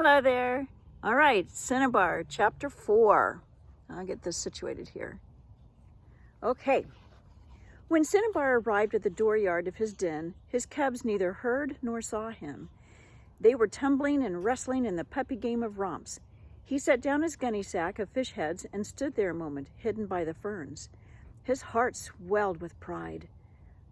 Hello there. All right, Cinnabar, chapter 4. I'll get this situated here. Okay. When Cinnabar arrived at the dooryard of his den, his cubs neither heard nor saw him. They were tumbling and wrestling in the puppy game of romps. He set down his gunny sack of fish heads and stood there a moment, hidden by the ferns. His heart swelled with pride.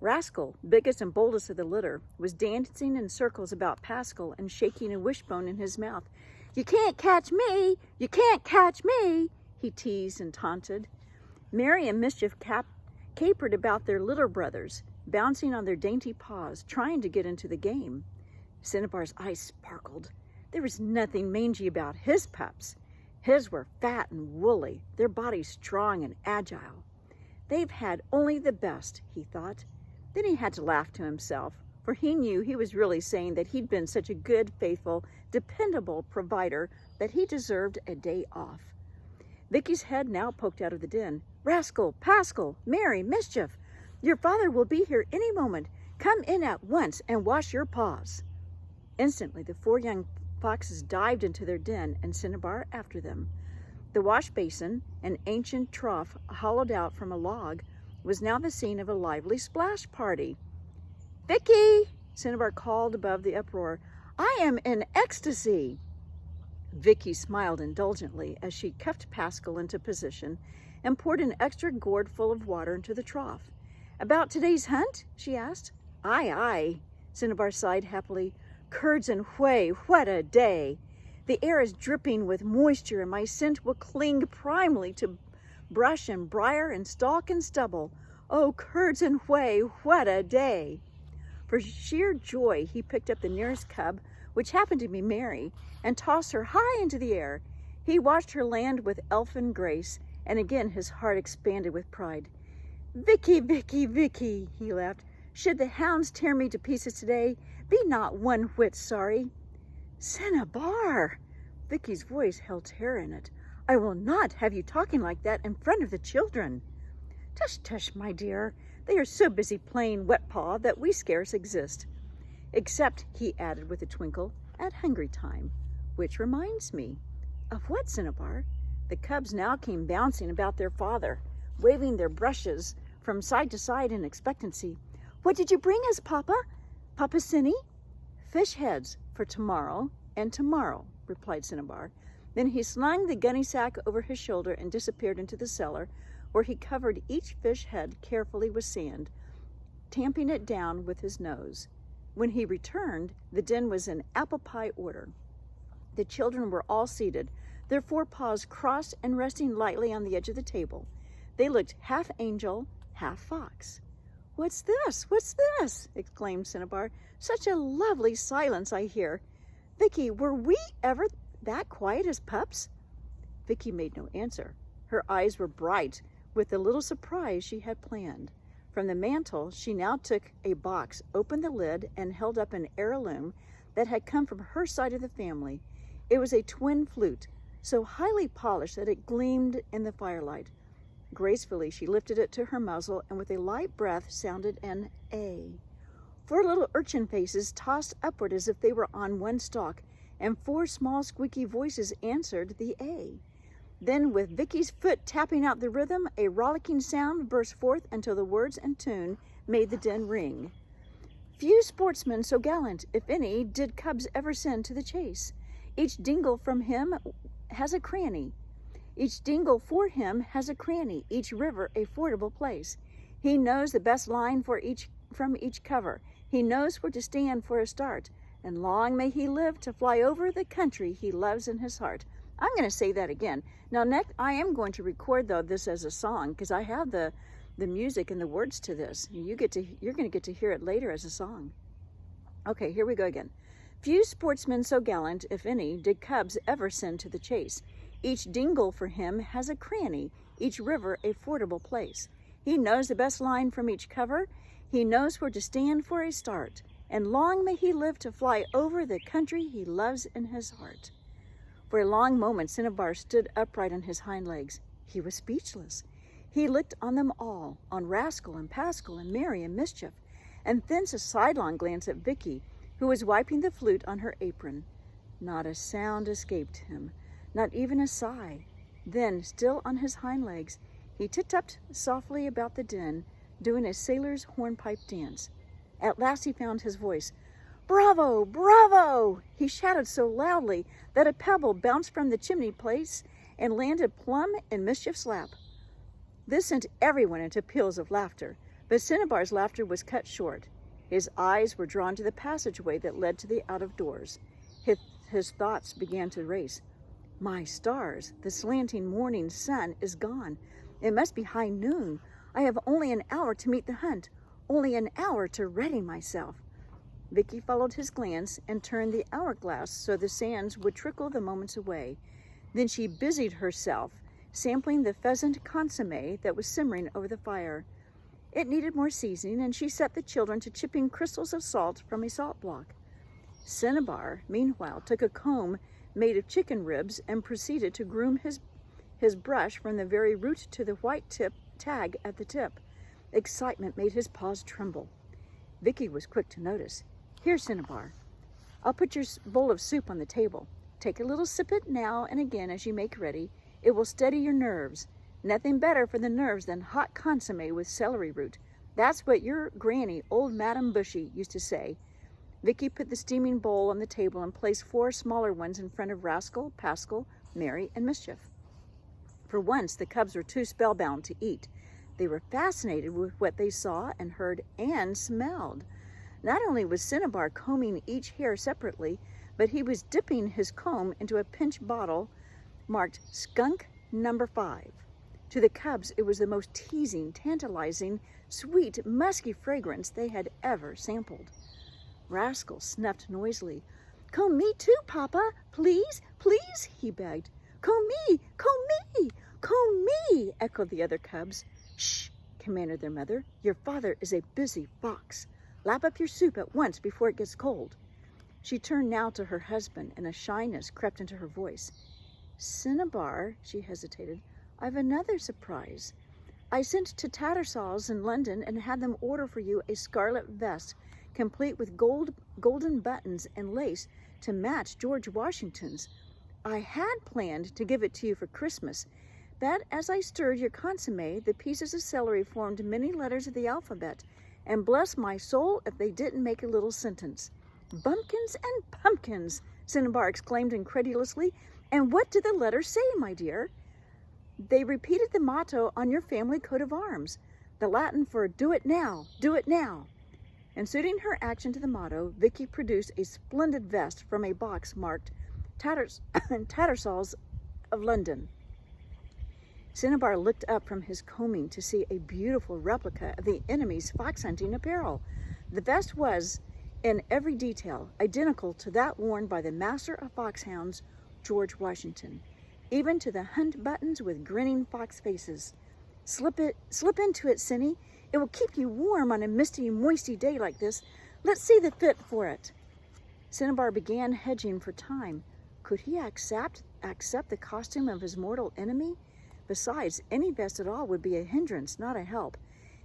Rascal, biggest and boldest of the litter, was dancing in circles about Pascal and shaking a wishbone in his mouth. "You can't catch me! You can't catch me!" he teased and taunted. Mary and Mischief capered about their little brothers, bouncing on their dainty paws, trying to get into the game. Cinnabar's eyes sparkled. There was nothing mangy about his pups. His were fat and woolly, their bodies strong and agile. They've had only the best, he thought. Then he had to laugh to himself, for he knew he was really saying that he'd been such a good, faithful, dependable provider that he deserved a day off. Vicky's head now poked out of the den. "Rascal, Pascal, Mary, Mischief, your father will be here any moment. Come in at once and wash your paws." Instantly, the 4 young foxes dived into their den, and Cinnabar after them. The wash basin, an ancient trough hollowed out from a log, was now the scene of a lively splash party. "Vicky!" Cinnabar called above the uproar. "I am in ecstasy!" Vicky smiled indulgently as she cuffed Pascal into position and poured an extra gourd full of water into the trough. "About today's hunt?" she asked. "Aye, aye," Cinnabar sighed happily. "Curds and whey, what a day! The air is dripping with moisture, and my scent will cling primely to brush and briar and stalk and stubble. Oh, curds and whey, what a day!" For sheer joy, he picked up the nearest cub, which happened to be Mary, and tossed her high into the air. He watched her land with elfin grace, and again his heart expanded with pride. "Vicky, Vicky, Vicky," he laughed. "Should the hounds tear me to pieces today, be not one whit sorry." "Cinnabar!" Vicky's voice held terror in it. "I will not have you talking like that in front of the children." "Tush, tush, my dear. They are so busy playing wet paw that we scarce exist. Except," he added with a twinkle, "at hungry time. Which reminds me." "Of what, Cinnabar?" The cubs now came bouncing about their father, waving their brushes from side to side in expectancy. "What did you bring us, Papa? Papa Cinny?" "Fish heads for tomorrow and tomorrow," replied Cinnabar. Then he slung the gunny sack over his shoulder and disappeared into the cellar, where he covered each fish head carefully with sand, tamping it down with his nose. When he returned, the den was in apple pie order. The children were all seated, their 4 paws crossed and resting lightly on the edge of the table. They looked half angel, half fox. "What's this? What's this?" exclaimed Cinnabar. "Such a lovely silence I hear. Vicky, were we ever that quiet as pups?" Vicky made no answer. Her eyes were bright with the little surprise she had planned. From the mantel, she now took a box, opened the lid, and held up an heirloom that had come from her side of the family. It was a twin flute, so highly polished that it gleamed in the firelight. Gracefully, she lifted it to her muzzle and with a light breath sounded an A. 4 little urchin faces tossed upward as if they were on one stalk, and 4 small squeaky voices answered the A. Then, with Vicky's foot tapping out the rhythm, a rollicking sound burst forth until the words and tune made the den ring. "Few sportsmen so gallant, if any, did cubs ever send to the chase. Each dingle from him has a cranny. Each dingle for him has a cranny, each river a fordable place. He knows the best line from each cover. He knows where to stand for a start, and long may he live to fly over the country he loves in his heart." I'm going to say that again. Now, next, I am going to record, though, this as a song, because I have the music and the words to this. You're going to get to hear it later as a song. Okay, here we go again. "Few sportsmen so gallant, if any, did cubs ever send to the chase. Each dingle for him has a cranny, each river a fordable place. He knows the best line from each cover. He knows where to stand for a start, and long may he live to fly over the country he loves in his heart." For a long moment, Cinnabar stood upright on his hind legs. He was speechless. He looked on them all, on Rascal and Pascal and Mary and Mischief, and thence a sidelong glance at Vicky, who was wiping the flute on her apron. Not a sound escaped him, not even a sigh. Then, still on his hind legs, he tip-tapped softly about the den, doing a sailor's hornpipe dance. At last he found his voice. "Bravo! Bravo!" he shouted so loudly that a pebble bounced from the chimney place and landed plumb in Mischief's lap. This sent everyone into peals of laughter, but Cinnabar's laughter was cut short. His eyes were drawn to the passageway that led to the out-of-doors. His thoughts began to race. My stars, the slanting morning sun is gone. It must be high noon. I have only an hour to meet the hunt, only an hour to ready myself. Vicky followed his glance and turned the hourglass so the sands would trickle the moments away. Then she busied herself, sampling the pheasant consomme that was simmering over the fire. It needed more seasoning, and she set the children to chipping crystals of salt from a salt block. Cinnabar, meanwhile, took a comb made of chicken ribs and proceeded to groom his brush from the very root to the white tag at the tip. Excitement made his paws tremble. Vicky was quick to notice. "Here, Cinnabar, I'll put your bowl of soup on the table. Take a little sip it now and again as you make ready. It will steady your nerves. Nothing better for the nerves than hot consomme with celery root. That's what your granny, old Madam Bushy, used to say." Vicky put the steaming bowl on the table and placed 4 smaller ones in front of Rascal, Pascal, Mary, and Mischief. For once, the cubs were too spellbound to eat. They were fascinated with what they saw and heard and smelled. Not only was Cinnabar combing each hair separately, but he was dipping his comb into a pinch bottle marked Skunk No. 5. To the cubs, it was the most teasing, tantalizing, sweet, musky fragrance they had ever sampled. Rascal snuffed noisily. "Comb me too, Papa, please, please," he begged. "Comb me, comb me, comb me," echoed the other cubs. "Shh," commanded their mother. "Your father is a busy fox. Lap up your soup at once before it gets cold." She turned now to her husband, and a shyness crept into her voice. "Cinnabar," she hesitated, "I've another surprise. I sent to Tattersall's in London and had them order for you a scarlet vest, complete with golden buttons and lace to match George Washington's. I had planned to give it to you for Christmas, but as I stirred your consomme, the pieces of celery formed many letters of the alphabet, and bless my soul if they didn't make a little sentence." "Bumpkins and pumpkins!" Cinnabar exclaimed incredulously. "And what did the letters say, my dear?" "They repeated the motto on your family coat of arms, the Latin for 'Do it now, do it now.'" And suiting her action to the motto, Vicky produced a splendid vest from a box marked Tattersall's of London. Cinnabar looked up from his combing to see a beautiful replica of the enemy's fox-hunting apparel. The vest was, in every detail, identical to that worn by the master of foxhounds, George Washington, even to the hunt buttons with grinning fox faces. Slip into it, Cinny. It will keep you warm on a misty, moisty day like this. Let's see the fit for it." Cinnabar began hedging for time. Could he accept the costume of his mortal enemy? Besides, any vest at all would be a hindrance, not a help.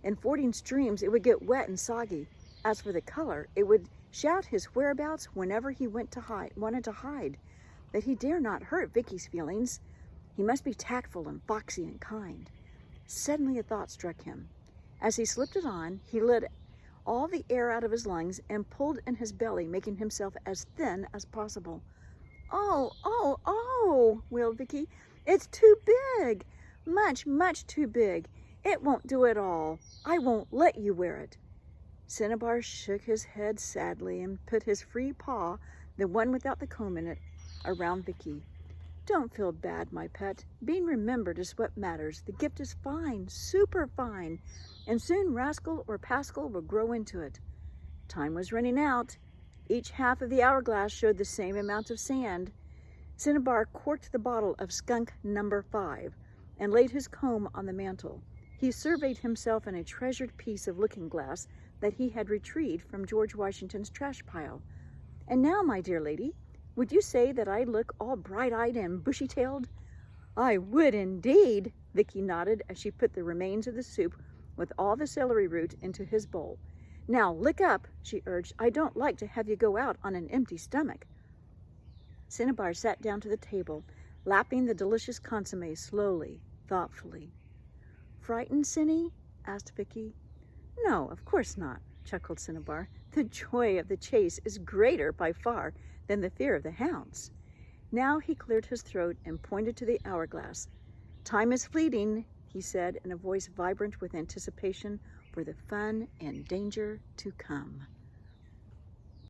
In fording streams, it would get wet and soggy. As for the color, it would shout his whereabouts whenever he wanted to hide. But he dare not hurt Vicky's feelings. He must be tactful and foxy and kind. Suddenly a thought struck him. As he slipped it on, he let all the air out of his lungs and pulled in his belly, making himself as thin as possible. "Oh, oh, oh," wailed Vicky. "It's too big. Much, much too big. It won't do at all. I won't let you wear it." Cinnabar shook his head sadly and put his free paw, the one without the comb in it, around Vicky. "Don't feel bad, my pet. Being remembered is what matters. The gift is fine, super fine, and soon Rascal or Pascal will grow into it." Time was running out. Each half of the hourglass showed the same amount of sand. Cinnabar corked the bottle of Skunk No. 5 and laid his comb on the mantel. He surveyed himself in a treasured piece of looking-glass that he had retrieved from George Washington's trash pile. "And now, my dear lady, would you say that I look all bright-eyed and bushy-tailed?" "I would indeed," Vicky nodded as she put the remains of the soup with all the celery root into his bowl. "Now lick up," she urged. "I don't like to have you go out on an empty stomach." Cinnabar sat down to the table, lapping the delicious consommé slowly, thoughtfully. "Frightened, Cinny?" asked Vicky. "No, of course not," chuckled Cinnabar. "The joy of the chase is greater by far than the fear of the hounds." Now he cleared his throat and pointed to the hourglass. "Time is fleeting," he said in a voice vibrant with anticipation for the fun and danger to come.